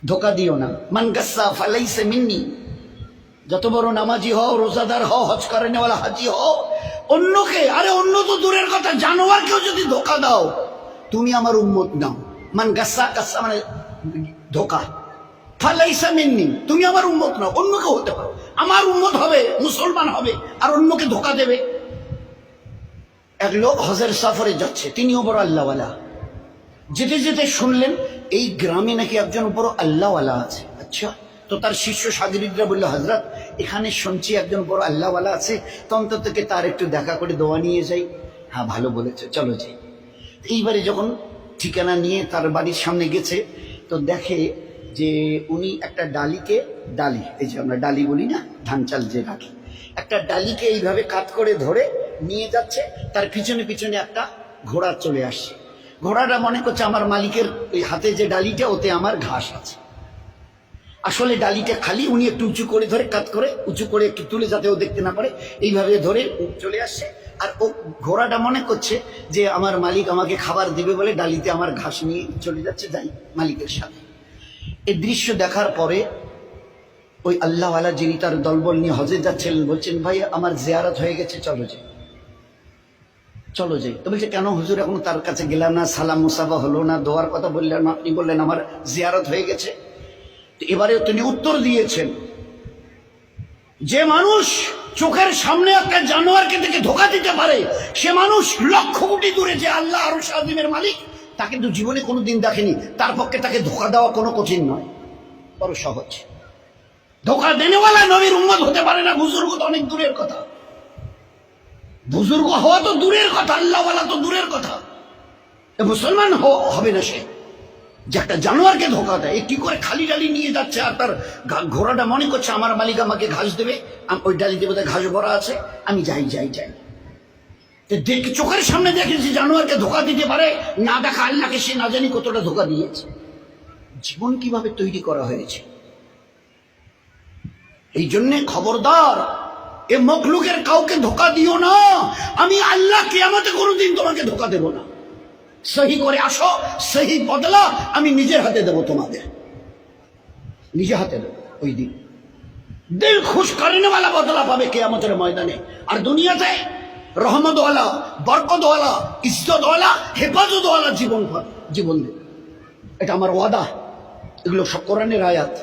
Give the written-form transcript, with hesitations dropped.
ধোকা দিও না। মান গাসসা ফালাইসা মিন্নি, যত বড় নামাজি হও, রোজাদার হও, হজ করে নেওয়ালা হাজি হও, অন্যকে, আরে অন্য তো দূরের কথা, জানোয়ারকেও যদি ধোকা দাও তুমি আমার উম্মত নাও। মান গাসসা, গাসসা মানে ধোকা, ফালাইসা মিন্নি তুমি আমার উম্মত নাও। অন্যকে হতে পারো, আমার উম্মত হবে, মুসলমান হবে, আর অন্যকে ধোকা দেবে। এক লোক হজের সফরে যাচ্ছে, তিনিও বড় আল্লাহওয়ালা। যেতে যেতে শুনলেন এই গ্রামে নাকি একজন বড় আল্লাহওয়ালা আছে। আচ্ছা, তো তার শিষ্য সাগরিদরা বলল, হযরত এখানে শুনছি একজন বড় আল্লাহওয়ালা আছে, তো অন্তত তার একটু দেখা করে দোয়া নিয়ে যাই। হ্যাঁ ভালো বলেছে, চলো যাই। এইবারে যখন ঠিকানা নিয়ে তার বাড়ির সামনে গেছে, তো দেখে যে উনি একটা ডালিকে, ডালি এই যে আমরা ডালি বলি না, ধান চাল যে রাখি, একটা ডালিকে এইভাবে কাত করে ধরে নিয়ে যাচ্ছে। তার পিছনে পিছনে একটা ঘোড়া চলে আসছে। ঘোড়াটা মনে করছে আমার মালিকের ওই হাতে যে ডালিটা, ওতে আমার ঘাস আছে। আসলে ডালিটা খালি, উনি একটু উঁচু করে ধরে, কাত করে উঁচু করে একটু তুলে যাতে ও দেখতে না পারে, এইভাবে ধরে চলে আসছে। আর ও ঘোড়াটা মনে করছে যে আমার মালিক আমাকে খাবার দিবে বলে ডালিতে আমার ঘাস নিয়ে চলে যাচ্ছে, যাই মালিকের সাথে। এই দৃশ্য দেখার পরে ওই আল্লাহওয়ালা যিনি তার দলবল নিয়ে হজে যাচ্ছিলেন বলছেন, ভাই আমার জিয়ারত হয়ে গেছে, চলো যাই, চলো যাই। তো বলছে, কেন হুজুর, এখন তার কাছে গেলাম না, সালাম মুসাফা হলো না, দোয়ার কথা বললেন না, আপনি বললেন আমার জিয়ারত হয়ে গেছে। তো এবারে তিনি উত্তর দিয়েছেন, যে মানুষ চোখের সামনে একটা জানোয়ারকে দেখে ধোকা দিতে পারে, সে মানুষ লক্ষ কোটি দূরে যে আল্লাহ আরশ আযীমের মালিক, তাকে তো জীবনে কোনোদিন দেখেনি। তার পক্ষে তাকে ধোকা দেওয়া কোনো কঠিন নয়, বড় সহজ। ধোকা দেনেওয়ালা নবীর উম্মত হতে পারে না, বুজুর্গ তো অনেক দূরের কথা, বুজুর্গ হওয়া তো দূরের কথা, আল্লাহওয়ালা তো দূরের কথা, মুসলমান হবে না সে যে একটা জানোয়ারকে ধোকা দেয়। কি করে খালি ডালি নিয়ে যাচ্ছে, আর তার ঘোড়াটা মনে করছে আমার মালিক আমাকে ঘাস দেবে, ওই ডালিতে বোধহয় ঘাস ভরা আছে, আমি যাই যাই যাই। দেখে চোখের সামনে দেখেছি জানোয়ারকে ধোকা দিতে পারে, না দেখা আল্লাহকে সে না জানি কতটা ধোকা দিয়েছে। জীবন কিভাবে তৈরি করা হয়েছে। এই জন্য খবরদার, এ মখলুকের কাউকে ধোকা দিও না। আমি আল্লাহ কিয়ামতে কোনোদিন তোমাকে ধোকা দেব না। সহি করে আসো, সহি বদলা আমি নিজের হাতে দেব, তোমাদের নিজে হাতে দেব। ওই দিন দিল খুশ করেনেওয়ালা বদলা পাবে কিয়ামতের ময়দানে। আর দুনিয়াতে রহমতওয়ালা, বরকতওয়ালা, ইজ্জতওয়ালা, হেফাজতওয়ালা জীবন দেবে। এটা আমার ওয়াদা, এগুলো সব কোরআনের আয়াত।